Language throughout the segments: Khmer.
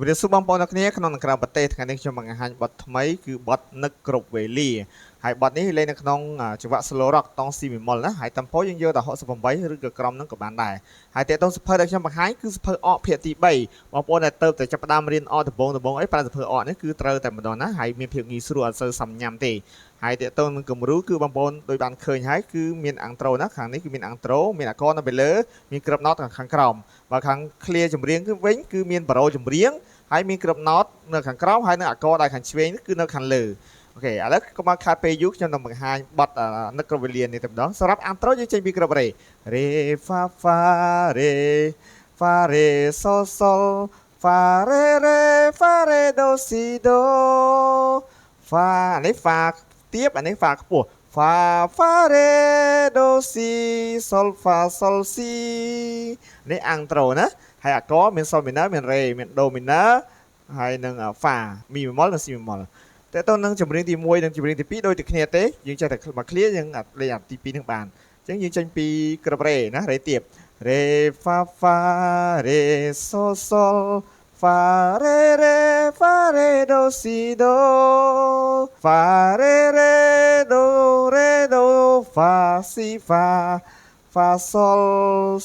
វាសួរបងប្អូនអ្នកគ្នាក្នុងក្រៅប្រទេសថ្ងៃនេះខ្ញុំបង្ហាញបទថ្មីគឺបទនឹកគ្រប់វេលាហើយបទនេះលេងនៅក្នុងចង្វាក់ slow rock តង់ស៊ីមីមុលណាហើយ tempo យើងយកដល់68ឬក៏ក្រោមនឹងក៏បានដែរហើយតេតងសភៅដែលខ្ញុំបង្ហាញគឺសភៅអកភាគទី3បងប្អូនដែលទៅតែចាប់ផ្ដើមរៀនអកដំបងអីប្រើសភៅអកនេះគឺត្រូវតែម្ដងណាហើយមានភាពងាយស្រួលអត់សូវសំញាំទេហើយតេតងនឹងគំរូគឺបងប្អូនដូចបានឃើញហើយគឺមានអាំងត្រូណាខាងនេះគឺមានអាំងត្រូមានអាកននៅពីលើមានក្របណោតខាងក្រោមបើខាង clear ចម្រៀងគឺវិញគឺមានបារោចម្រៀងហើយមានក្របណោតនៅខាងក្រោមហើយនឹងអាកដែលខាងឆ្វេងគឺនៅខាងលើអូខេឥឡូវកុំឲ្យខាតពេលយូរខ្ញុំនឹងបង្ហាញបទនឹកគ្រប់វេលានេះតែម្ដងសម្រាប់អាំត្រូយើងចេញពីក្របរេហ្វាហ្វារេហ្វារេសូសូលហ្វារេរេហ្វារេដូស៊ីដូហ្វានេះហ្វាទាបអានេះហ្វាខ្ពស់ហ្វាហ្វារេដូស៊ីសូលហ្វាសូលស៊ីនេះអាំងត្រូណាហើយអាកមានសូលមីណឺមានរេមានដូមីណឺហើយនឹងហ្វាមីមីមុលនិងស៊ីមីមុលតើតើនឹងចម្រៀងទី1និងចម្រៀងទី2ដូចតែគ្នាទេយើងចេះតែមក clear យើងលេងអាទី2នឹងបានអញ្ចឹងយើងចេញពីក្របរេណារេទាបរេហ្វាហ្វារេសូសូលហ្វារេរេហ្វារេដូស៊ីដូហ្វារេរេដូរេដូហ្វាស៊ីហ្វាហ្វាសូល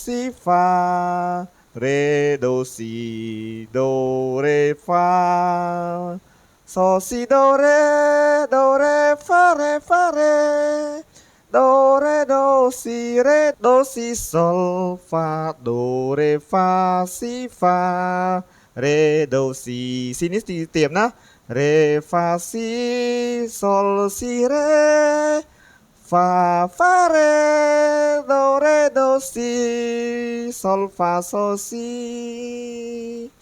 ស៊ីហ្វារេដូស៊ីដូរេហ្វាសូស៊ីដូរេហ្វារេហ្វារេដូរេដូស៊ីរេដូស៊ីសូលហ្វាដូរេហ្វាស៊ីហ្វារេដូស៊ីស៊ីនេះទីទៀមណារេហ្វាស៊ីសូលស៊ីរេហ្វាហ្វារេដូស៊ីសូលហ្វាសូស៊ី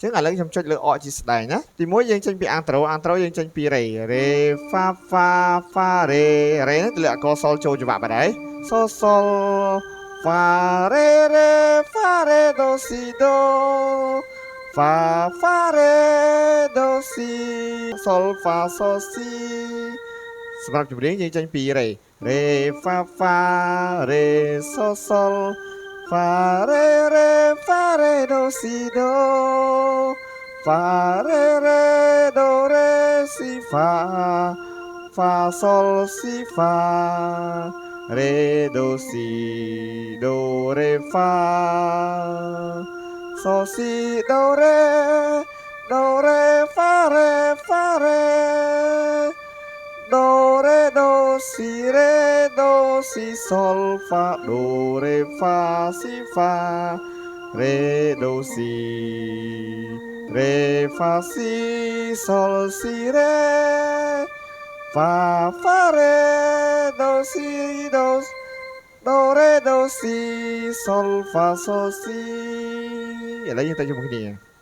ចឹងឥឡូវខ្ញុំចុចលើអកជាស្ដែងណាទី1យើងចេញពីអាំងត្រូយើងចេញពីរេហ្វាហ្វាហ្វារេនេះទម្លាក់អក្សរសូលចូលច្បាប់បាត់ហើយសូសូលហ្វារេហ្វារេដូស៊ីដូហ្វាហ្វារេដូស៊ីសូលហ្វាសូស៊ីសម្រាប់ចម្រៀងយើងចេញពីរេហ្វាហ្វារេសូសូលហ្វារេហ្វារេដូស៊ីដូហ្វារេដូរេស៊ីហ្វាហ្វាសូលស៊ីហ្វារេដូស៊ីដូរេហ្វាសូស៊ីដូរេហ្វារេហ្វារេដូរេដូស៊ីរេដូស៊ីសូលហ្វាដូរេហ្វាស៊ីហ្វារេដូស៊ីរេហ្វាស៊ីសូលស៊ីរេហ្វាហ្វារេដូស៊ីដូរេដូស៊ីសូលហ្វាសូស៊ីឥឡូវយើងទៅជាមួយគ្នា